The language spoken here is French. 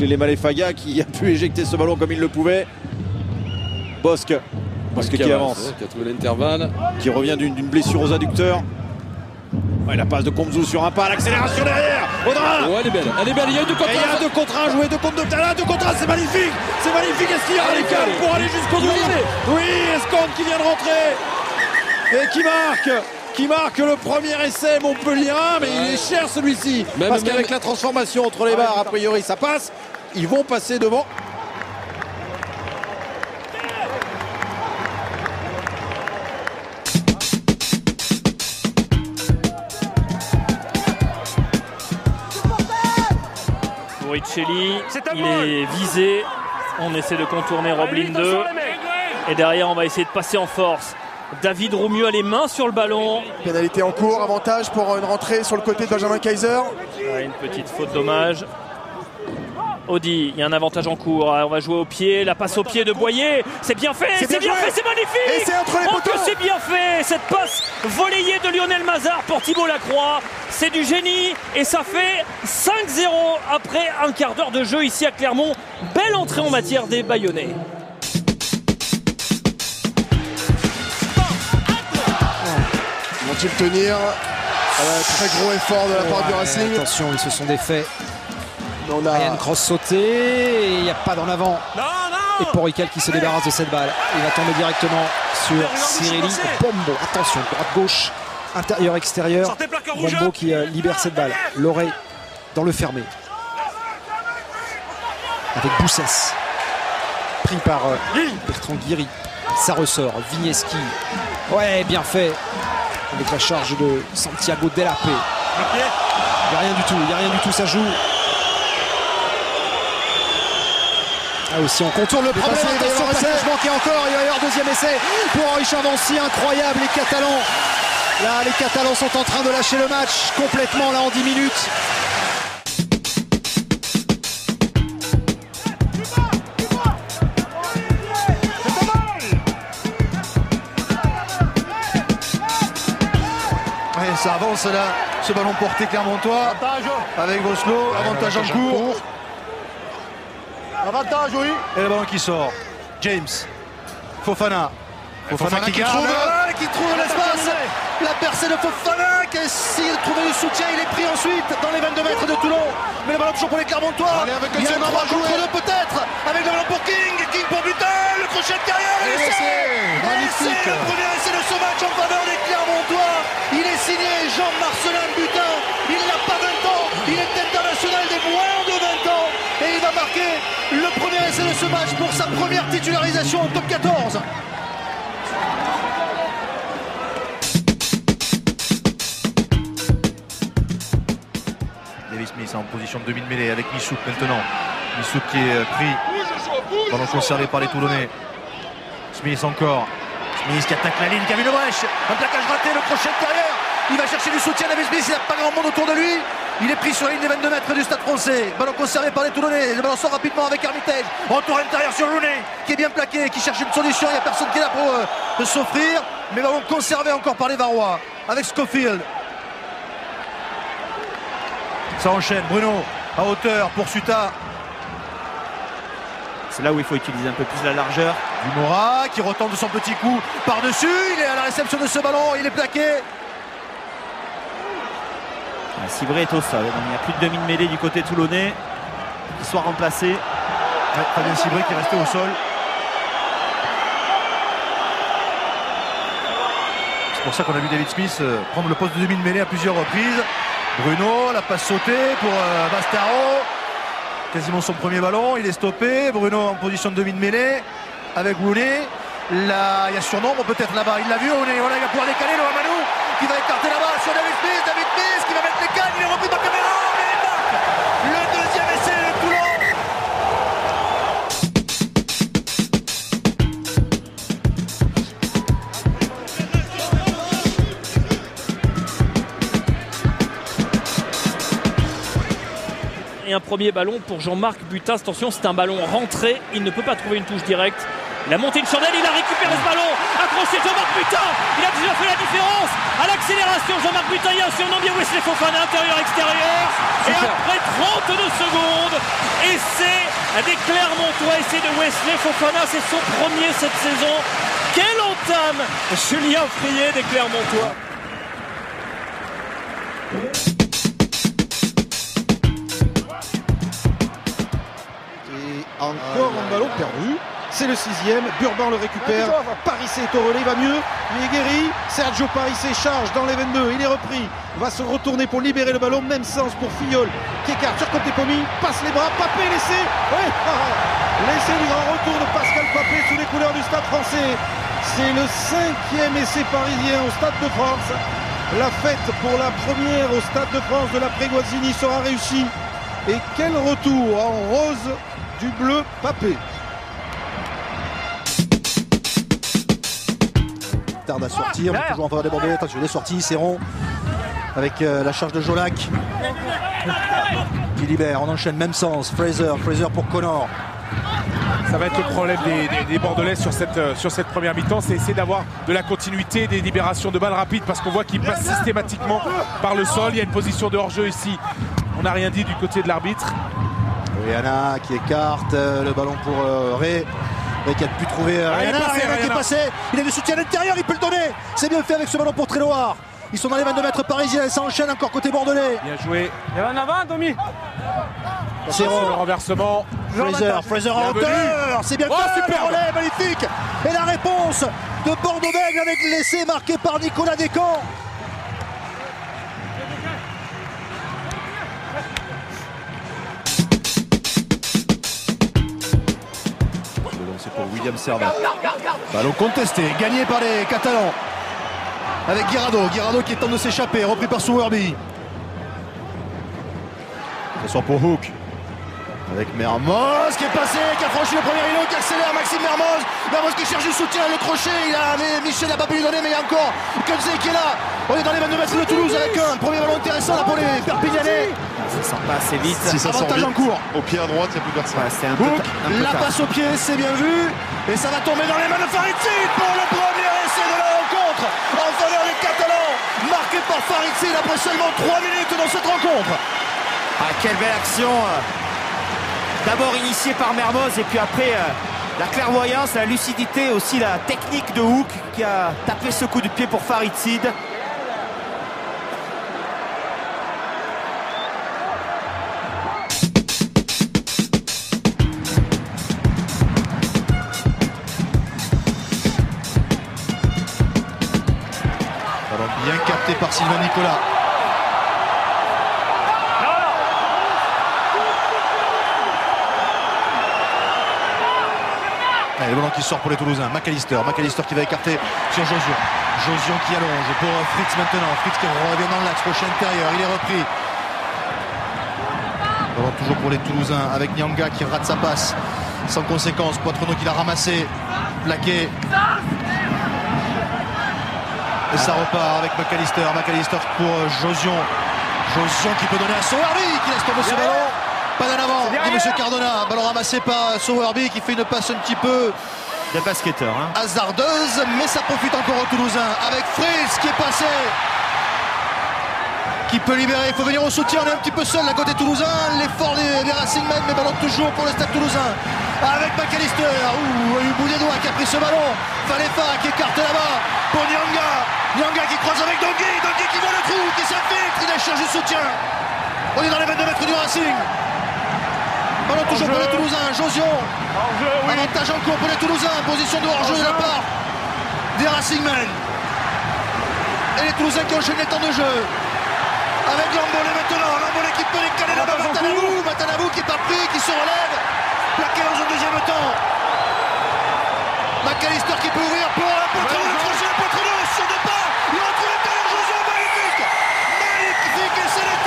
Clélé Malefaga qui a pu éjecter ce ballon comme il le pouvait. Bosque qui avance, qui a trouvé l'intervalle, qui revient d'une blessure aux adducteurs. Ouais, la passe de Komzou sur un pas, l'accélération derrière. Audrin. Oh, elle est belle, il y a eu 2 contre 1. Il y a 2 contre 1 joué, 2 contre 2. Là, 2 contre 1, c'est magnifique. C'est magnifique. Est-ce qu'il y aura les câbles pour aller jusqu'au bout? Oui, Escande qui vient de rentrer et qui marque le premier essai montpelliérain, mais il est cher celui-ci. Parce qu'avec la transformation entre les barres, a priori, ça passe. Ils vont passer devant. Richelli, il est visé. On essaie de contourner Roblin 2. Et derrière, on va essayer de passer en force. David Roumieux a les mains sur le ballon. Pénalité en cours, avantage pour une rentrée sur le côté de Benjamin Kaiser. Une petite faute dommage. Audi, il y a un avantage en cours. On va jouer au pied, la passe au pied de Boyer. C'est bien fait, c'est bien fait, c'est magnifique. Et c'est entre les poteaux. Que c'est bien fait, cette passe volleyée de Lionel Mazard pour Thibaut Lacroix. C'est du génie et ça fait 5-0 après un quart d'heure de jeu ici à Clermont. Belle entrée en matière des Bayonnais. Vont-ils tenir? Très gros effort de la part du Racing. Attention, ils se sont défaits. On a Ryan Cross sauté et il n'y a pas d'en avant. Et Porical qui se débarrasse de cette balle. Il va tomber directement sur Cyrili Bombo. Attention, droite-gauche, intérieur-extérieur. Bombo qui libère cette balle. Loré dans le fermé. Avec Boussès. Pris par Bertrand Guiri. Ça ressort. Vigneski. Ouais, bien fait. Avec la charge de Santiago Delapé. Il n'y a rien du tout, ça joue. Ah aussi, on contourne le problème. Attention, passage manqué encore. Il va y avoir deuxième essai pour Henri Chavancy. Incroyable, les Catalans. Là, les Catalans sont en train de lâcher le match complètement là en 10 minutes. Ouais, ça avance là, ce ballon porté clermontois avec Voslo, avantage en cours. Avantage, oui. Et le ballon qui sort. James. Fofana qui trouve l'espace. La percée de Fofana qui essaie de trouver du soutien. Il est pris ensuite dans les 22 mètres de Toulon. Mais le ballon toujours pour les Clermontois. Il y a un 3 contre 2 peut-être. Avec le ballon pour King. King pour Butin. Le crochet de carrière. Magnifique. Le premier essai de ce match en faveur des Clermontois. Il est signé Jean-Marcelin Butin. Il n'a pas 20 ans. Il est international des moins de 20 ans. Et il va marquer le premier essai de ce match pour sa première titularisation en top 14. David Smith en position de demi-mêlée avec Missouk maintenant. Missouk qui est pris. Ballon conservé par les Toulonnais. Smith encore. Smith qui attaque la ligne, qui a vu le brèche. Un plaquage raté, le crochet de derrière. Il va chercher du soutien. David Smith, il n'a pas grand monde autour de lui. Il est pris sur la ligne des 22 mètres du Stade Français. Ballon conservé par les Toulonnais. Le ballon sort rapidement avec Armitage. Retour intérieur sur Rooney qui est bien plaqué, qui cherche une solution. Il n'y a personne qui est là pour s'offrir. Mais ballon conservé encore par les Varois avec Schofield. Ça enchaîne. Bruno à hauteur pour Suta. C'est là où il faut utiliser un peu plus la largeur. Dumora qui retente de son petit coup par-dessus. Il est à la réception de ce ballon. Il est plaqué. Civré est au sol, donc il n'y a plus de demi-mêlée du côté toulonnais qui soit remplacé. Ouais, Fabien Civré qui est resté au sol. C'est pour ça qu'on a vu David Smith prendre le poste de demi-mêlée à plusieurs reprises. Bruno, la passe sautée pour Bastaro. Quasiment son premier ballon, il est stoppé. Bruno en position de demi-mêlée avec Rooney. Là, il y a surnombre peut-être là-bas. Il l'a vu, Rooney. Voilà, il va pouvoir décaler le Ramanou qui va écarter là-bas sur David Smith. David Smith qui va mettre les cannes. Il est repris par caméra. Mais il marque le deuxième essai de Toulon. Et un premier ballon pour Jean-Marc Butin. Attention, c'est un ballon rentré. Il ne peut pas trouver une touche directe. Il a monté une chandelle, il a récupéré ce ballon. Accroché Jean-Marc Butin. Il a déjà fait la différence. À l'accélération, Jean-Marc Butin, il y a un surnom bien Wesley Fofana, intérieur-extérieur. Et après 32 secondes, essai des Clermontois, essai de Wesley Fofana. C'est son premier cette saison. Quelle entame, Julien Frier des Clermontois. Et encore un ballon perdu. C'est le 6e, Burban le récupère, Parissé est au relais, il va mieux, il est guéri, Sergio Parissé charge dans les 22, il est repris, va se retourner pour libérer le ballon, même sens pour Fillol, qui écarte sur côté Pomi, passe les bras, Papé laissé, l'essai du grand retour de Pascal Papé sous les couleurs du Stade français. C'est le 5e essai parisien au Stade de France. La fête pour la première au Stade de France de l'après-Guazzini sera réussie. Et quel retour en rose du bleu Papé. Tarde à sortir, mais toujours en faveur des Bordelais. Attention, il est sorti, Serron avec la charge de Jolac qui libère, on enchaîne même sens. Fraser pour Connor. Ça va être le problème des Bordelais sur cette première mi-temps, c'est essayer d'avoir de la continuité, des libérations de balles rapides, parce qu'on voit qu'ils passent systématiquement par le sol. Il y a une position de hors-jeu ici, on n'a rien dit du côté de l'arbitre. Rihanna qui écarte le ballon pour Ray. Ray qui a pu trouver Rihanna qui est passé, il a du soutien à l'intérieur, il peut le donner. C'est bien fait avec ce ballon pour Tréloir. Ils sont dans les 22 mètres parisiens, ça enchaîne encore côté bordelais. Bien joué. Il y en avant, Domi. C'est le renversement. Fraser en hauteur, c'est bien fait, super relais, magnifique. Et la réponse de Bordeaux-Bègles avec l'essai marqué par Nicolas Descamps. C'est pour William Servat. Ballon contesté, gagné par les Catalans. Avec Guirado qui tente de s'échapper, repris par Souwerby. Ce soir pour Hook. Avec Mermoz qui est passé, qui a franchi le premier îlot, qui accélère Maxime Mermoz. Mermoz qui cherche du soutien, le crochet, Michel n'a pas pu lui donner, mais il y a encore Kunze qui est là. On est dans les 22 mètres de Toulouse avec un premier ballon intéressant là pour les Perpignanais. Ça sort pas assez vite. Si ça avantage en cours. Au pied à droite, il n'y a plus personne. Ouais, c'est un peu la passe au pied, c'est bien vu. Et ça va tomber dans les mains de Farid Sid pour le premier essai de la rencontre en faveur des Catalans. Marqué par Farid Sid après seulement 3 minutes dans cette rencontre. Ah, quelle belle action. D'abord initiée par Mermoz et puis après la clairvoyance, la lucidité, aussi la technique de Hook qui a tapé ce coup de pied pour Farid Sid. Ballon bien capté par Sylvain Nicolas. Allez, le ballon qui sort pour les Toulousains. McAllister qui va écarter sur Josion. Josion qui allonge pour Fritz maintenant. Fritz qui revient dans l'axe, crochet intérieur. Il est repris. Ballon toujours pour les Toulousains avec Nyanga qui rate sa passe. Sans conséquence. Poitrenaud qui l'a ramassé. Plaqué. Et ça repart avec McAllister. McAllister pour Josion. Josion qui peut donner à Souwerby qui laisse tomber ce ballon. Pas d'en avant, dit M. Cardona. Ballon ramassé par Souwerby qui fait une passe un petit peu de basketteur, hasardeuse, mais ça profite encore aux Toulousains avec Fritz qui est passé, qui peut libérer. Il faut venir au soutien, on est un petit peu seul à côté toulousain. L'effort des Racingmen, mais ballon toujours pour le Stade Toulousain avec McAllister. Boudédois qui a pris ce ballon. Falefa qui écarte là-bas pour Nyanga qui croise avec Dongui qui voit le trou, qui s'infiltre, il a cherché du soutien. On est dans les 22 mètres du Racing. Ballon toujours pour les Toulousains. Josion. Avantage en cours pour les Toulousains. Position de hors-jeu de la part des Racingmen. Et les Toulousains qui enchaînent les temps de jeu. Avec Lambolé maintenant. Lambolé qui peut décaler là-bas. Matanabou qui est pas pris, qui se relève. Plaqué dans un deuxième temps. McAllister qui peut ouvrir pour Poitrenaud. Le crochet de Poitrenaud sur deux pas. Il retrouve l'intérieur. Josion magnifique. Magnifique. Et c'est les